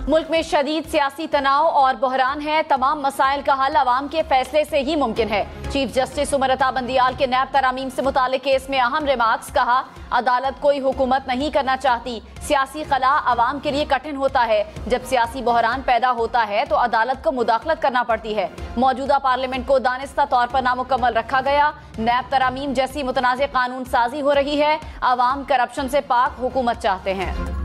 मुल्क में शदीद सियासी तनाव और बहरान है। तमाम मसाइल का हल अवाम के फैसले से ही मुमकिन है। चीफ जस्टिस उमर अता बंदियाल के नैब तरामीम से मुतालिक केस में अहम रिमार्क्स। कहा, अदालत कोई हुकूमत नहीं करना चाहती। सियासी खला अवाम के लिए कठिन होता है। जब सियासी बहरान पैदा होता है तो अदालत को मुदाखलत करना पड़ती है। मौजूदा पार्लियामेंट को दानिस्ता तौर पर नामुकम्मल रखा गया। नैब तरामीम जैसी मुतनाज़ कानून साजी हो रही है। अवाम करप्शन से पाक हुकूमत चाहते हैं।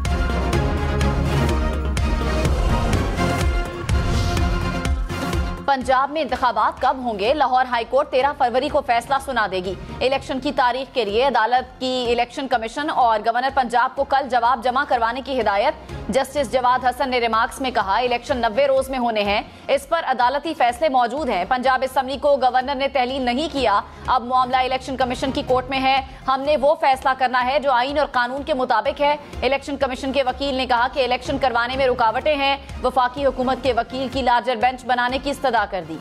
पंजाब में इंतखाबात कब होंगे? लाहौर हाईकोर्ट 13 फरवरी को फैसला सुना देगी। इलेक्शन की तारीख के लिए अदालत की इलेक्शन कमीशन और गवर्नर पंजाब को कल जवाब जमा करवाने की हिदायत। जस्टिस जवाद हसन ने रिमार्क्स में कहा, इलेक्शन 90 रोज में होने हैं। इस पर अदालती फैसले मौजूद हैं। पंजाब असम्बली को गवर्नर ने तहलील नहीं किया। अब मामला इलेक्शन कमीशन की कोर्ट में है। हमने वो फैसला करना है जो आईन और कानून के मुताबिक है। इलेक्शन कमीशन के वकील ने कहा कि इलेक्शन करवाने में रुकावटें हैं। वफाकी हुकूमत के वकील की लार्जर बेंच बनाने की इस्तदा कर दी।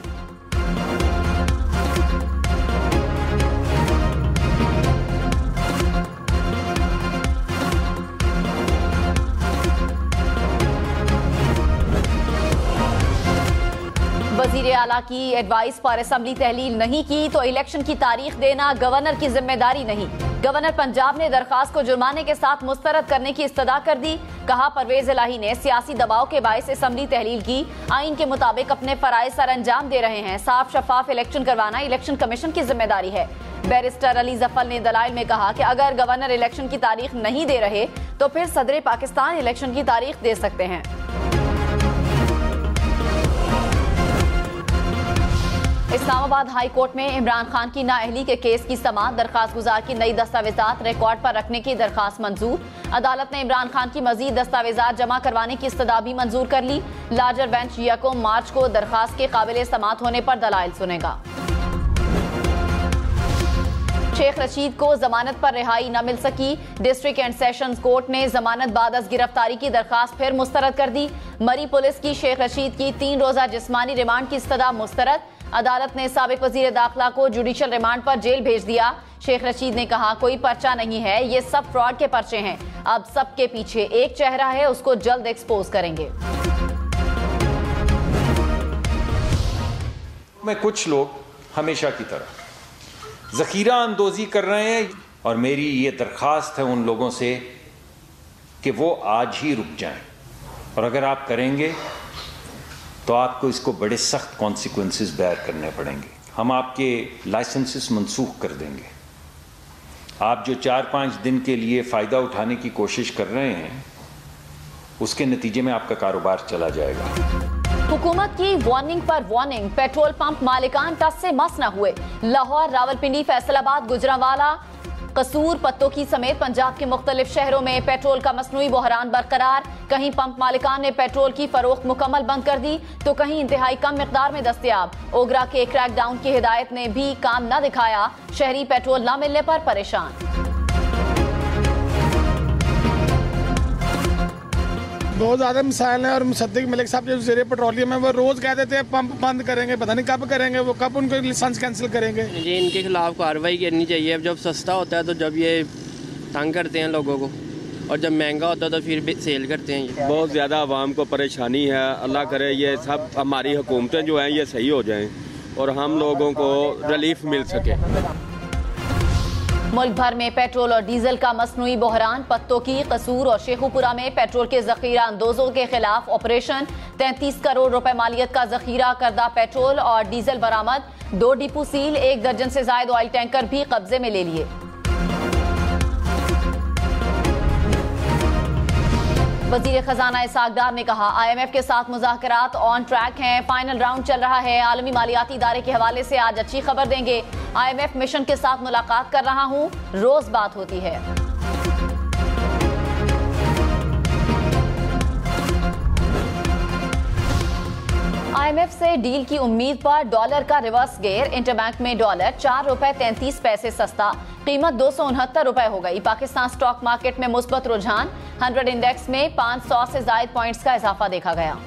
वजीर आला की एडवाइस पर असेंबली तहलील नहीं की तो इलेक्शन की तारीख देना गवर्नर की जिम्मेदारी नहीं। गवर्नर पंजाब ने दरखास्त को जुर्माने के साथ मुस्तरद करने की इस्तदा कर दी। कहा, परवेज इलाही ने सियासी दबाव के बायस असेंबली तहलील की। आइन के मुताबिक अपने फराइज सर अंजाम दे रहे हैं। साफ शफाफ इलेक्शन करवाना इलेक्शन कमीशन की जिम्मेदारी है। बैरिस्टर अली जफर ने दलाइल में कहा कि अगर गवर्नर इलेक्शन की तारीख नहीं दे रहे तो फिर सदर पाकिस्तान इलेक्शन की तारीख दे सकते हैं। इस्लामाबाद हाई कोर्ट में इमरान खान की नाअहली के केस की समाअत। दरखास्त गुजार की नई दस्तावेजात रिकॉर्ड पर रखने की दरखास्त मंजूर। अदालत ने इमरान खान की मजीद दस्तावेजात जमा करवाने की इस्तदा भी मंजूर कर ली। लार्जर बेंच 1 मार्च को दरखास्त के काबिल समाअत होने पर दलाइल सुनेगा। शेख रशीद को जमानत पर रिहाई न मिल सकी। डिस्ट्रिक्ट एंड सेशंस कोर्ट ने जमानत बाद अज गिरफ्तारी की दरखास्त फिर मुस्तरद कर दी। मरी पुलिस की शेख रशीद की 3 रोजा जिस्मानी रिमांड की इस्तदा मुस्तरद। अदालत ने साबिक वजीर दाखिला को जुडिशल रिमांड पर जेल भेज दिया। शेख रशीद ने कहा, कोई पर्चा नहीं है, ये सब फ्रॉड के पर्चे हैं। अब सबके पीछे एक चेहरा है, उसको जल्द एक्सपोज करेंगे। मैं कुछ लोग हमेशा की तरह जखीरा अंदोजी कर रहे हैं और मेरी ये दरखास्त है उन लोगों से कि वो आज ही रुक जाएं, और अगर आप करेंगे तो आपको इसको बड़े सख्त कॉन्सिक्वेंसेस बेयर करने पड़ेंगे। हम आपके लाइसेंसेस मनसूख कर देंगे। आप जो 4-5 दिन के लिए फ़ायदा उठाने की कोशिश कर रहे हैं, उसके नतीजे में आपका कारोबार चला जाएगा। हुकूमत की वार्निंग पर वार्निंग। पेट्रोल पंप मालिकान टस से मस न हुए। लाहौर, रावलपिंडी, फैसलाबाद, गुजरांवाला, कसूर, पत्तोकी समेत पंजाब के मुख्तलिफ शहरों में पेट्रोल का मसनूई बहरान बरकरार। कहीं पंप मालिकान ने पेट्रोल की फरोख्त मुकम्मल बंद कर दी तो कहीं इंतहाई कम मिकदार में दस्तयाब। ओगरा के क्रैकडाउन की हिदायत ने भी काम न दिखाया। शहरी पेट्रोल न मिलने पर परेशान। बहुत ज़्यादा मिसाइल हैं और मुसद्दिक मलिक साहब जो वज़ीर पेट्रोलियम है वो रोज़ कह देते हैं पंप बंद करेंगे, पता नहीं कब करेंगे, वो कब उनको लाइसेंस कैंसिल करेंगे। जी, इनके खिलाफ कार्रवाई करनी चाहिए। जब सस्ता होता है तो जब ये तंग करते हैं लोगों को, और जब महंगा होता है तो फिर सेल करते हैं। ये बहुत ज़्यादा आवाम को परेशानी है। अल्लाह करे ये सब हमारी हुकूमतें जो हैं ये सही हो जाएं और हम लोगों को रिलीफ मिल सके। मुल्क भर में पेट्रोल और डीजल का मसनूई बहरान। पत्तोकी, कसूर और शेखुपुरा में पेट्रोल के जखीरा अंदोजों के खिलाफ ऑपरेशन। 33 करोड़ रुपए मालियत का जखीरा करदा पेट्रोल और डीजल बरामद। 2 डिपो सील, 1 दर्जन से जायद ऑयल टैंकर भी कब्जे में ले लिए। वजीर खजाना इसाक डार ने कहा, IMF के साथ मुज़ाकरात ऑन ट्रैक हैं। फाइनल राउंड चल रहा है। आलमी मालियाती इदारे के हवाले से आज अच्छी खबर देंगे। IMF मिशन के साथ मुलाकात कर रहा हूं, रोज बात होती है। IMF से डील की उम्मीद पर डॉलर का रिवर्स गेयर। इंटरबैंक में डॉलर 4 रुपए 33 पैसे सस्ता, कीमत 269 रुपए हो गई। पाकिस्तान स्टॉक मार्केट में मुस्बत रुझान। 100 इंडेक्स में 500 से जायद पॉइंट्स का इजाफा देखा गया।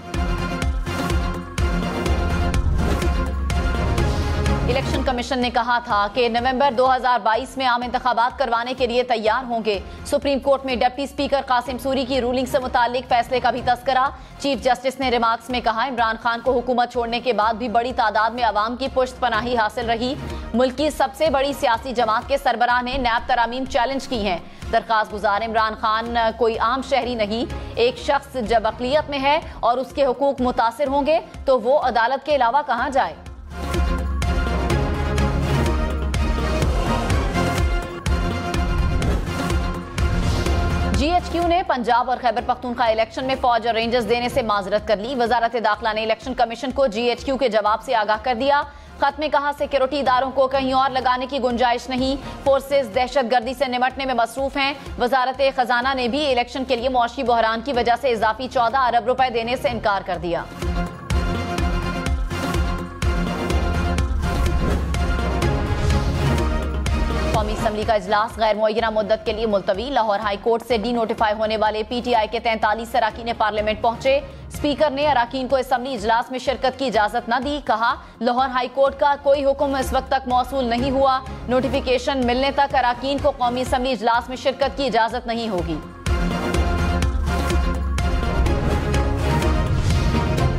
इलेक्शन कमीशन ने कहा था कि नवंबर 2022 में आम इंतखाबात करवाने के लिए तैयार होंगे। सुप्रीम कोर्ट में डिप्टी स्पीकर कासिम सूरी की रूलिंग से मुतालिक फैसले का भी तस्करा। चीफ जस्टिस ने रिमार्क्स में कहा, इमरान खान को हुकूमत छोड़ने के बाद भी बड़ी तादाद में अवाम की पुश्त पनाही हासिल रही। मुल्क की सबसे बड़ी सियासी जमात के सरबराह ने नैब तरामीम चैलेंज की हैं। दरखास्त गुजार इमरान खान कोई आम शहरी नहीं, एक शख्स जब अक़लियत में है और उसके हुकूक मुतासिर होंगे तो वो अदालत के अलावा कहां जाए। GHQ ने पंजाब और खैबर पख्तूनख्वा इलेक्शन में फौज और रेंजर्स देने से माजरत कर ली। वजारत दाखिला ने इलेक्शन कमीशन को GHQ के जवाब से आगाह कर दिया। खत में कहा, सिक्योरिटी इदारों को कहीं और लगाने की गुंजाइश नहीं, फोर्सेस दहशतगर्दी से निपटने में मसरूफ हैं। वजारत खजाना ने भी इलेक्शन के लिए मौशी बहरान की वजह से इजाफी 14 अरब रुपए देने से इनकार कर दिया। कौमी असम्बली का इजलास गैर मुअय्यना मुद्दत के लिए मुलतवी। लाहौर हाई कोर्ट से डी नोटिफाई होने वाले PTI के 43 अराकीन पार्लियामेंट पहुंचे। स्पीकर ने अराकीन को असम्बली इजलास में शिरकत की इजाजत न दी। कहा, लाहौर हाई कोर्ट का कोई हुक्म इस वक्त तक मौसूल नहीं हुआ। नोटिफिकेशन मिलने तक अराकीन को कौमी असम्बली इजलास में शिरकत की इजाजत नहीं होगी।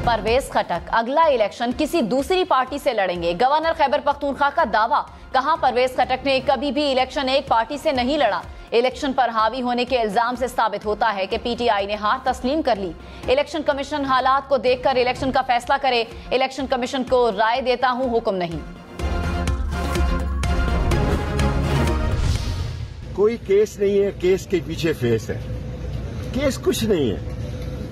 परवेज खटक अगला इलेक्शन किसी दूसरी पार्टी से लड़ेंगे। गवर्नर खैबर पख्तूनख्वा का दावा। कहा, परवेज खटक ने कभी भी इलेक्शन एक पार्टी से नहीं लड़ा। इलेक्शन पर हावी होने के इल्जाम से साबित होता है कि PTI ने हार तस्लीम कर ली। इलेक्शन कमीशन हालात को देखकर इलेक्शन का फैसला करे। इलेक्शन कमीशन को राय देता हूं, हुक्म नहीं। कोई केस नहीं है, केस के पीछे फेस है। केस कुछ नहीं है,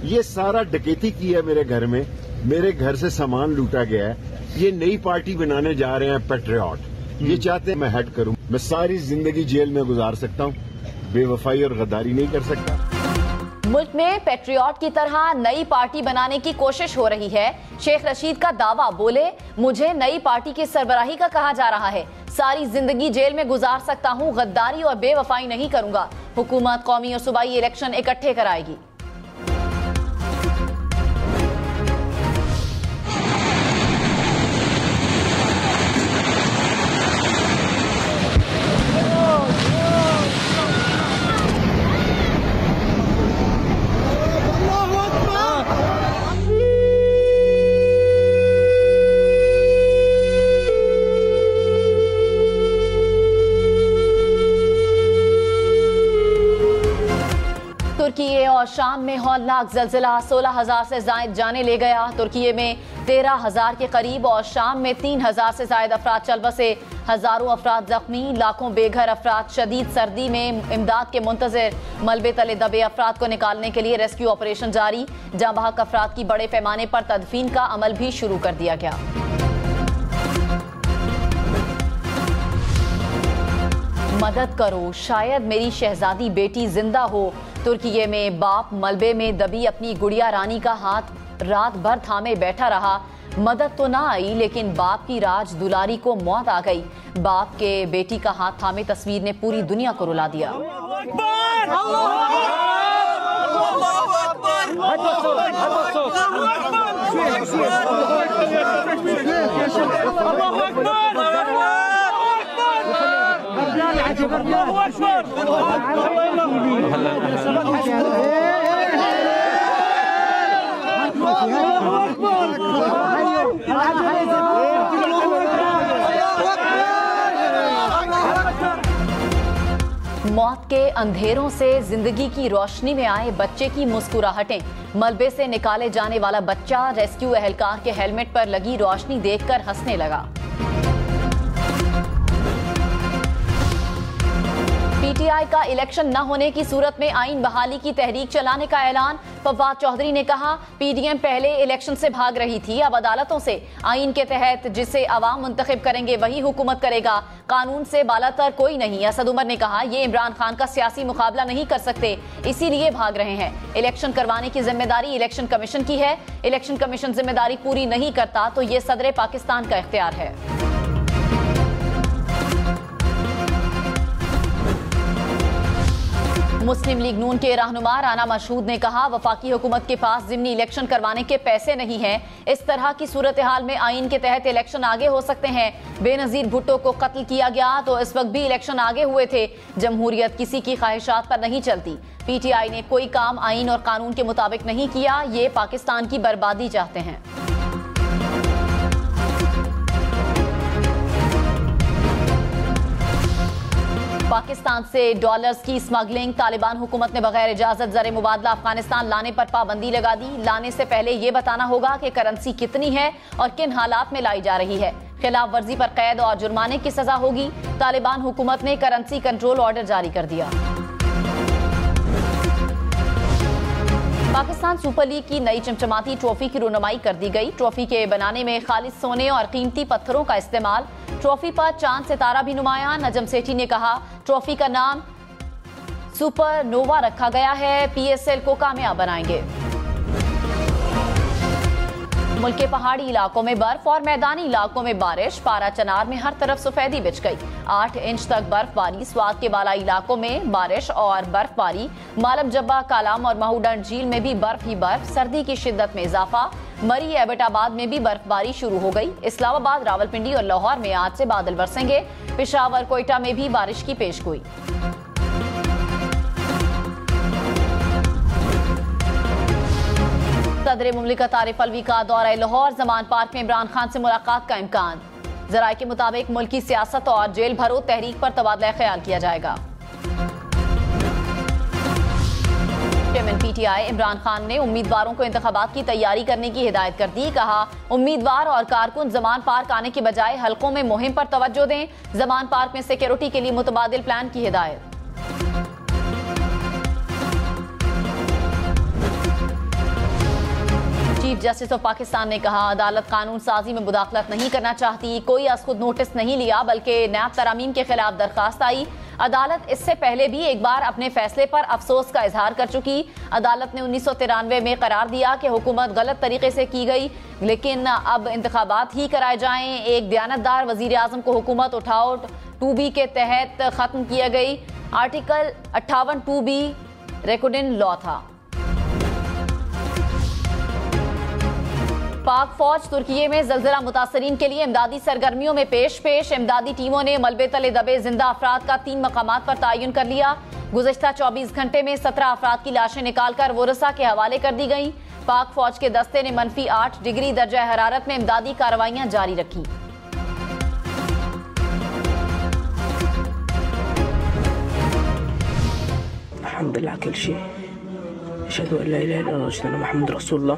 ये सारा डकैती की है मेरे घर में, मेरे घर से सामान लूटा गया है। ये नई पार्टी बनाने जा रहे हैं पैट्रियट, ये चाहते हैं मैं हेड करूं। मैं सारी जिंदगी जेल में गुजार सकता हूं, बेवफाई और गद्दारी नहीं कर सकता। मुल्क में पैट्रियट की तरह नई पार्टी बनाने की कोशिश हो रही है। शेख रशीद का दावा। बोले, मुझे नई पार्टी की सरबराही का कहा जा रहा है। सारी जिंदगी जेल में गुजार सकता हूं, गद्दारी और बेवफाई नहीं करूंगा। हुकूमत कौमी और सूबाई इलेक्शन इकट्ठे कराएगी। तुर्की और शाम में हौलनाक ज़लज़ला 16,000 से ज़ायद जाने ले गया। तुर्की में 13,000 के करीब और शाम में 3,000 से ज़ायद अफराद चल बसे। हजारों अफराद जख्मी, लाखों बेघर अफराद। शदीद सर्दी में इमदाद के मुंतज़िर। मलबे तले दबे अफराद को निकालने के लिए रेस्क्यू ऑपरेशन जारी। जाँ बहक अफराद की बड़े पैमाने पर तदफीन का अमल भी शुरू कर दिया गया। मदद करो, शायद मेरी शहजादी बेटी जिंदा हो। तुर्की में बाप मलबे में दबी अपनी गुड़िया रानी का हाथ रात भर थामे बैठा रहा। मदद तो ना आई, लेकिन बाप की राज दुलारी को मौत आ गई। बाप के बेटी का हाथ थामे तस्वीर ने पूरी दुनिया को रुला दिया। मौत के अंधेरों से जिंदगी की रोशनी में आए बच्चे की मुस्कुराहटें। मलबे से निकाले जाने वाला बच्चा रेस्क्यू एहलकार के हेलमेट पर लगी रोशनी देखकर हंसने लगा। PTI का इलेक्शन न होने की सूरत में आईन बहाली की तहरीक चलाने का ऐलान। फवाद चौधरी ने कहा, PDM पहले इलेक्शन से भाग रही थी, अब अदालतों से। आईन के तहत जिसे अवाम मुंतखब करेंगे वही हुकूमत करेगा, कानून से बालातर कोई नहीं। असद उमर ने कहा, ये इमरान खान का सियासी मुकाबला नहीं कर सकते, इसीलिए भाग रहे हैं। इलेक्शन करवाने की जिम्मेदारी इलेक्शन कमीशन की है। इलेक्शन कमीशन जिम्मेदारी पूरी नहीं करता तो ये सदर पाकिस्तान का इख्तियार है। मुस्लिम लीग नून के रहनुमा राना मशहूद ने कहा, वफाकी हुकूमत के पास ज़िमनी इलेक्शन करवाने के पैसे नहीं हैं। इस तरह की सूरत हाल में आइन के तहत इलेक्शन आगे हो सकते हैं। बेनजीर भुट्टो को कत्ल किया गया तो इस वक्त भी इलेक्शन आगे हुए थे। जमहूरियत किसी की ख्वाहिशात पर नहीं चलती। PTI ने कोई काम आइन और कानून के मुताबिक नहीं किया। ये पाकिस्तान की बर्बादी चाहते हैं। पाकिस्तान से डॉलर्स की स्मगलिंग। तालिबान हुकूमत ने बगैर इजाजत ज़र मुबादला अफगानिस्तान लाने पर पाबंदी लगा दी। लाने से पहले ये बताना होगा कि करेंसी कितनी है और किन हालात में लाई जा रही है। खिलाफ वर्जी पर कैद और जुर्माने की सजा होगी। तालिबान हुकूमत ने करेंसी कंट्रोल ऑर्डर जारी कर दिया। पाकिस्तान सुपर लीग की नई चमचमाती ट्रॉफी की रुनमाई कर दी गई। ट्रॉफी के बनाने में खालिस सोने और कीमती पत्थरों का इस्तेमाल। ट्रॉफी पर चांद सितारा भी नुमायां। नजम सेठी ने कहा, ट्रॉफी का नाम सुपर नोवा रखा गया है। PSL को कामयाब बनाएंगे। मुल्क के पहाड़ी इलाकों में बर्फ और मैदानी इलाकों में बारिश। पारा चनार में हर तरफ सफेदी बिछ गई। 8 इंच तक बर्फबारी। स्वात के बालाई इलाकों में बारिश और बर्फबारी। मालम जब्बा, कालाम और महूडन झील में भी बर्फ ही बर्फ। सर्दी की शिद्दत में इजाफा। मरी एबटाबाद में भी बर्फबारी शुरू हो गई। इस्लामाबाद, रावलपिंडी और लाहौर में आज से बादल बरसेंगे। पेशावर, कोयटा में भी बारिश की पेशगोई। सदर मुमलिकत आरिफ अलवी का दौरा लाहौर। जमान पार्क में इमरान खान से मुलाकात का इम्कान। जराये के मुताबिक मुल्की सियासत और जेल भरो तहरीक पर तबादला ख्याल किया जाएगा। चेयरमैन PTI इमरान खान ने उम्मीदवारों को इंतखाबात की तैयारी करने की हिदायत कर दी। कहा, उम्मीदवार और कारकुन जमान पार्क आने के बजाय हलकों में मुहिम पर तवज्जो दें। जमान पार्क में सिक्योरिटी के लिए मुतबादिल प्लान की हिदायत। चीफ जस्टिस ऑफ पाकिस्तान ने कहा, अदालत कानून साजी में मुदाखलत नहीं करना चाहती। कोई आज खुद नोटिस नहीं लिया बल्कि नैब तरामीम के खिलाफ दरखास्त आई। अदालत इससे पहले भी एक बार अपने फैसले पर अफसोस का इजहार कर चुकी। अदालत ने 1993 में करार दिया कि हुकूमत गलत तरीके से की गई, लेकिन अब इंतखाबात ही कराए जाएं। एक दयानतदार वजीर आजम को हुकूमत उठाओ 2B के तहत खत्म किया गई। आर्टिकल 58 2B रेकुडिन लॉ था। पाक फौज तुर्की में जलजिला मुतासरीन के लिए इमदादी सरगर्मियों में पेश। इमदादी टीमों ने मलबे तले दबे जिंदा अफराद का 3 मकामात पर तयन कर लिया। गुज़श्ता 24 घंटे में 17 अफराद की लाशें निकालकर वोरसा के हवाले कर दी गई। पाक फौज के दस्ते ने -8 डिग्री दर्जा हरारत में इमदादी कार्रवाइयां जारी रखी। अल्हम्दुलिल्लाह कुल शे अशहदु अन ला इलाहा इल्लल्लाह व अशहदु अन्ना मुहम्मद रसूलुल्लाह।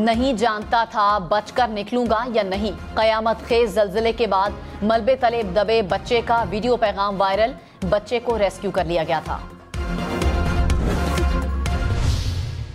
नहीं जानता था बचकर निकलूंगा या नहीं। कयामत खेज जलजिले के बाद मलबे तले दबे बच्चे का वीडियो पैगाम वायरल। बच्चे को रेस्क्यू कर लिया गया था।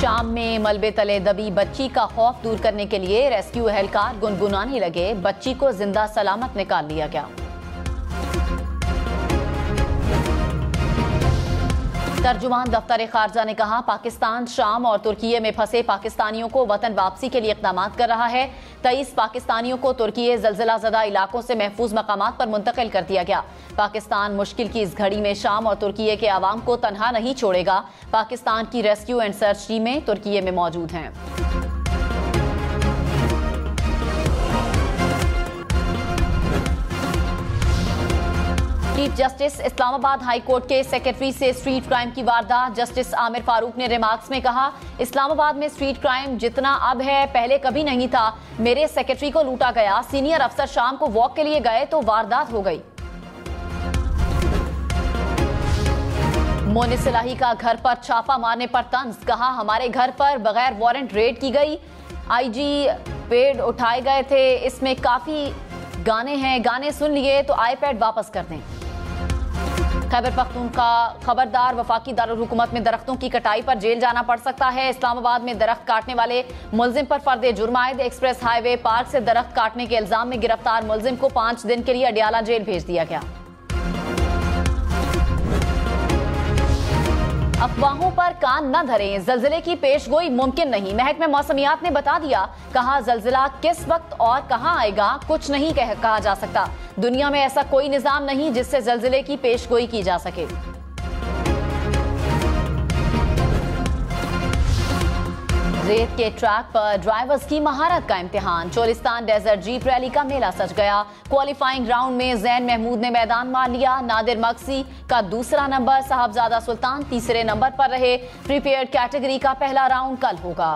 शाम में मलबे तले दबी बच्ची का खौफ दूर करने के लिए रेस्क्यू एहलकार गुनगुनाने लगे। बच्ची को जिंदा सलामत निकाल लिया गया। तर्जुमान दफ्तर खारजा ने कहा, पाकिस्तान शाम और तुर्की में फंसे पाकिस्तानियों को वतन वापसी के लिए इक़दाम कर रहा है। 23 पाकिस्तानियों को तुर्की जलजिला ज़दा इलाकों से महफूज मकामात पर मुंतकिल कर दिया गया। पाकिस्तान मुश्किल की इस घड़ी में शाम और तुर्की के आवाम को तनहा नहीं छोड़ेगा। पाकिस्तान की रेस्क्यू एंड सर्च टीमें तुर्की में मौजूद हैं। Chief justice Islamabad high court के सेक्रेटरी से स्ट्रीट क्राइम की वारदात। जस्टिस आमिर फारूक ने रिमार्क्स में कहा, इस्लामाबाद में स्ट्रीट क्राइम जितना अब है पहले कभी नहीं था। मेरे सेक्रेटरी को लूटा गया। सीनियर अफसर शाम को वॉक के लिए गए तो वारदात हो गई। मोनिस सिलाही का घर पर छापा मारने पर तंज। कहा, हमारे घर पर बगैर वारंट रेड की गई। IG पेड उठाए गए थे, इसमें काफी गाने हैं, गाने सुन लिए तो iPad वापस कर दें। खैबर पख्तूनख्वा खबरदार, वफाकी दारुल हुकूमत में दरख्तों की कटाई पर जेल जाना पड़ सकता है। इस्लामाबाद में दरख्त काटने वाले मुलजिम पर फर्द जुर्म आयद। एक्सप्रेस हाईवे पार्क से दरख्त काटने के इल्जाम में गिरफ्तार मुलजिम को 5 दिन के लिए अडियाला जेल भेज दिया गया। अफवाहों पर कान न धरें, जल्जिले की पेशगोई मुमकिन नहीं। महकमे मौसमियात ने बता दिया, कहा जल्जिला किस वक्त और कहां आएगा कुछ नहीं कहा जा सकता। दुनिया में ऐसा कोई निजाम नहीं जिससे जल्जिले की पेशगोई की जा सके। रेत के ट्रैक पर ड्राइवर्स की महारत का इम्तिहान। चोलिस्तान डेजर्ट जीप रैली का मेला सज गया। क्वालिफाइंग राउंड में जैन महमूद ने मैदान मार लिया। नादिर मक्सी का दूसरा नंबर, साहबजादा सुल्तान तीसरे नंबर पर रहे। प्रीपेयर्ड कैटेगरी का पहला राउंड कल होगा।